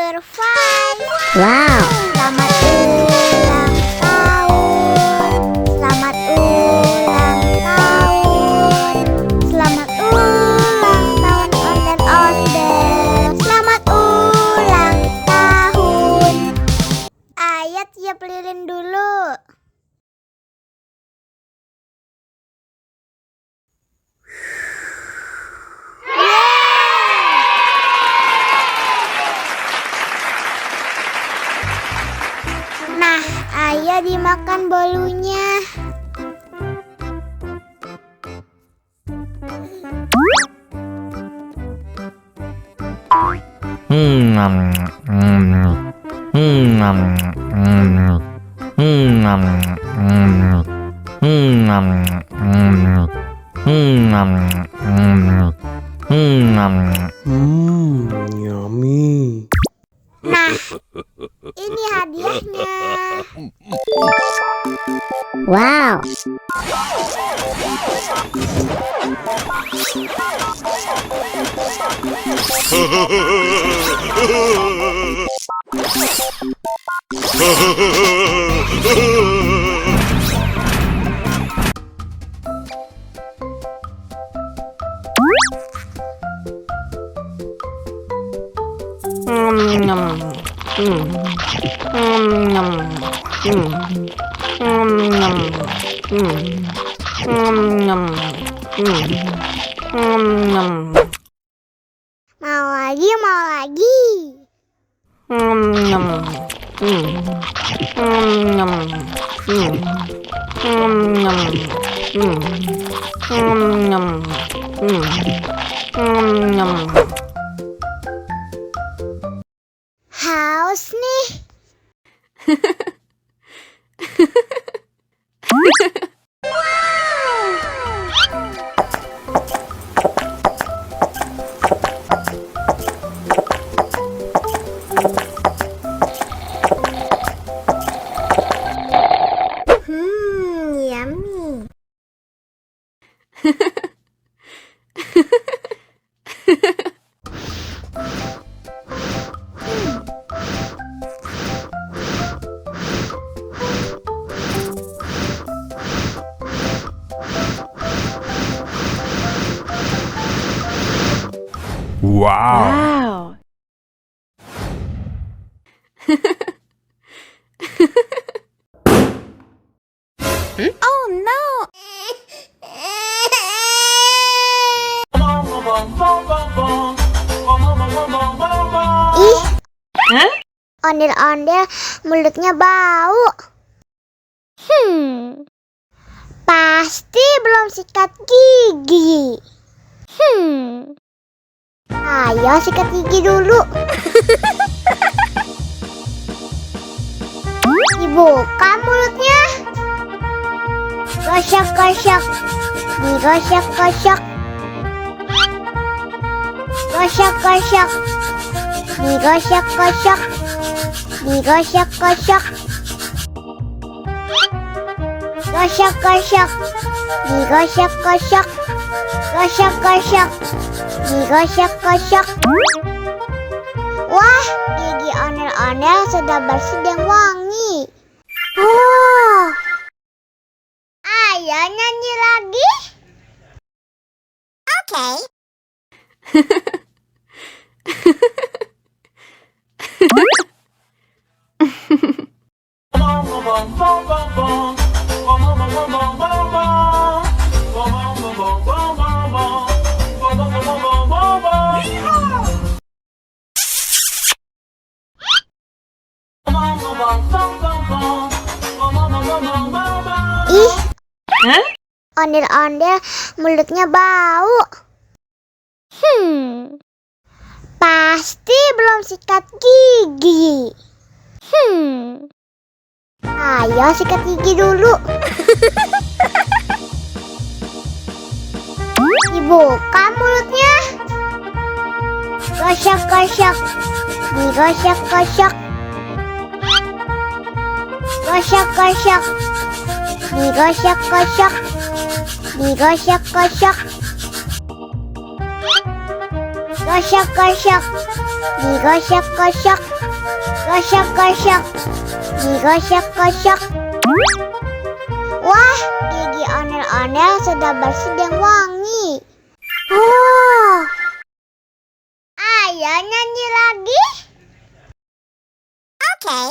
Number 5. Wow. Selamat ulang tahun. Selamat ulang tahun. Selamat ulang tahun ondel-ondel. Selamat ulang tahun. Ayat tiup lilin dulu. Nah, ayo dimakan bolunya. Yummy. Nah, ini hadiahnya. Wow. Mau lagi, mau lagi. Haus nih. Yummy. Wow. Oh no. Ih. Ondel-ondel mulutnya bau. Pasti belum sikat gigi. Ayo sikat gigi dulu. Dibuka mulutnya. Gosok-gosok. Digosok-gosok. Gosok-gosok. Digosok-gosok. Digosok-gosok. Gosok-gosok. Digosok-gosok. Gosok-gosok. Digosok-gosok. Wah, gigi ondel-ondel sudah bersih dan wangi. Oh. Ayo nyanyi lagi. Oke. Ih. Ondel-ondel mulutnya bau. Pasti belum sikat gigi. Ayo sikat gigi dulu. Dibuka mulutnya. Gosok-gosok. Digosok-gosok. Gosok-gosok. Digosok-gosok. Digosok-gosok. Gosok-gosok, digosok-gosok. Gosok-gosok, digosok-gosok. Wah, gigi ondel-ondel sudah bersih dan wangi. Oh, ayo nyanyi lagi. Oke.